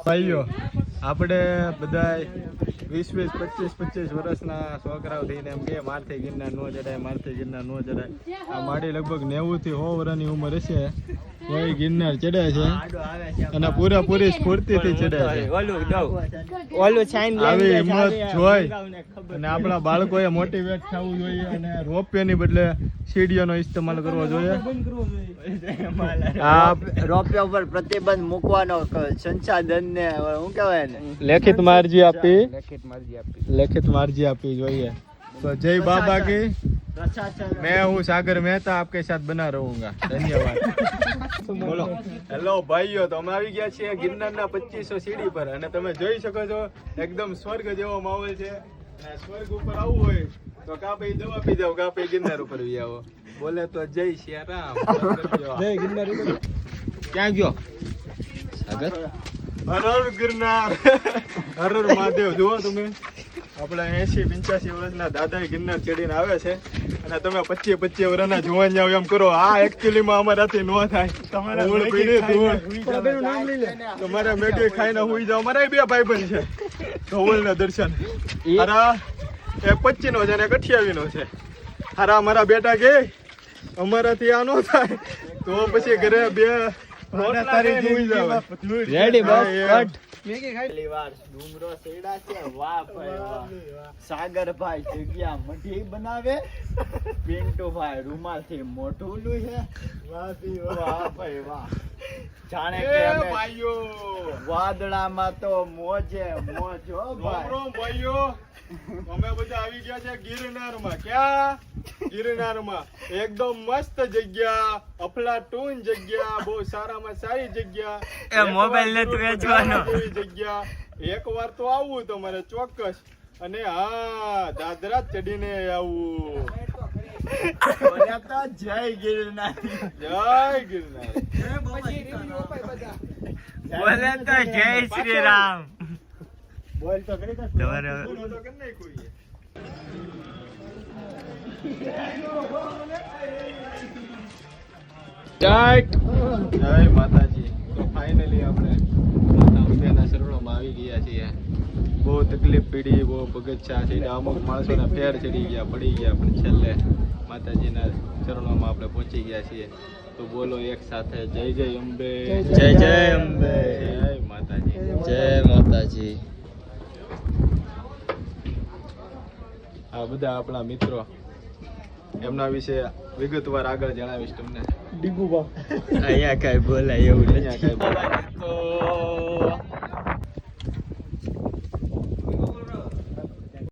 ભાઈઓ આપણે બધા 20-25 વર્ષના છોકરાઓ થઈને એમ કે મારથી ગિરનાર નો ચડાય આ માડી લગભગ 90 થી 100 વર્ષની ઉંમર હશે તો ગિરનાર ચડે છે અને પૂરેપૂરી સ્ફૂર્તિથી ચડે છે આવી હિંમત જોઈ અને આપણા બાળકોએ મોટિવેટ થવું જોઈએ અને રોપવેની બદલે સીડીઓનો ઇસ્તેમાલ કરવો જોઈએ. આ રોપવે ઉપર પ્રતિબંધ મૂકવાનો સંસાધન ને શું કહેવાય ને લેખિત માર્જી આપી જોઈએ. તો જય બાબા की मैं हूँ सागर मेहता आपके साथ बना रहूंगा. धन्यवाद. બોલો. હેલો ભાઈઓ, તો અમે આવી ગયા છીએ ગિરનારના 2500 સીડી પર અને તમે જોઈ શકો છો એકદમ સ્વર્ગ જેવો માહોલ છે. અને સ્વર્ગ ઉપર આવવું હોય તો કા ભાઈ દવા પી જાવ, કા ભાઈ ગિરનાર ઉપર વી આવો. બોલે તો જય શ્રી રામ. જય ગિરનાર. ક્યાં ગયો સાગર? હર ગિરનાર, હર મહાદેવ. જુઓ તમે આપણા 80-85 વર્ષના દાદા ગિરનાર ચડીને આવે છે અને તમે 25 વર્ષના જુવાન જાવ એમ કરો. આ એકચ્યુઅલી માં અમારાથી ન થાય. તમારા મેગી ખાઈને હુઈ જાવ. અમારા 2 ભાઈબંધ છે ધોવલ ના દર્શન. હારા એક 25 નો છે અને 28 નો છે. હારા મારા બેટા કે અમારાથી આ ન થાય તો પછી ઘરે 2 રેડી બસ કટ. ડુંગરો સેડા છે. વાહ ભાઈ વાહ. સાગરભાઈ જગ્યા મઢી બનાવે, પિન્ટુભાઈ રૂમાલ થી મોઢું લું છે. વાહ ભાઈ વાહ. જાણે કે ભાઈઓ વાદળામાં તો મોજે મોજ હો ભાઈઓ. અમે બધા આવી ગયા છે ગિરનારમાં. ક્યાં? ગિરનારમાં એકદમ મસ્ત જગ્યા, અફલાટૂન જગ્યા, બહુ સારામાં સારી જગ્યા. એ મોબાઈલ ને વેચવાનો જગ્યા. એકવાર તો આવવું તમારે ચોક્કસ. અને હા, દાદરા ચડીને આવવું. જય ગિરનાર, જય ગિરનાર. બોલે તો જય શ્રી રામ. બોલ તો કરી તમારે જય માતાજી. તો ફાઇનલી આપણે માતા અંબેના શરણોમાં આવી ગયા છીએ. બહુ તકલીફ પડી, બહુ પગથિયા છે, અમુક માણસોના ફેર ચડી ગયા, પડી ગયા, પણ છેલ્લે માતાજીના ચરણોમાં આપણે પહોંચી ગયા છીએ. તો બોલો એક સાથે જય જય અંબે, જય જય અંબે, જય માતાજી, જય માતાજી. આ બધા આપણા મિત્રો, એમના વિશે વિગતવાર આગળ જણાવીશ તમને. અહીંયા કઈ બોલાય એવું નથી. અહીંયા કઈ બોલાય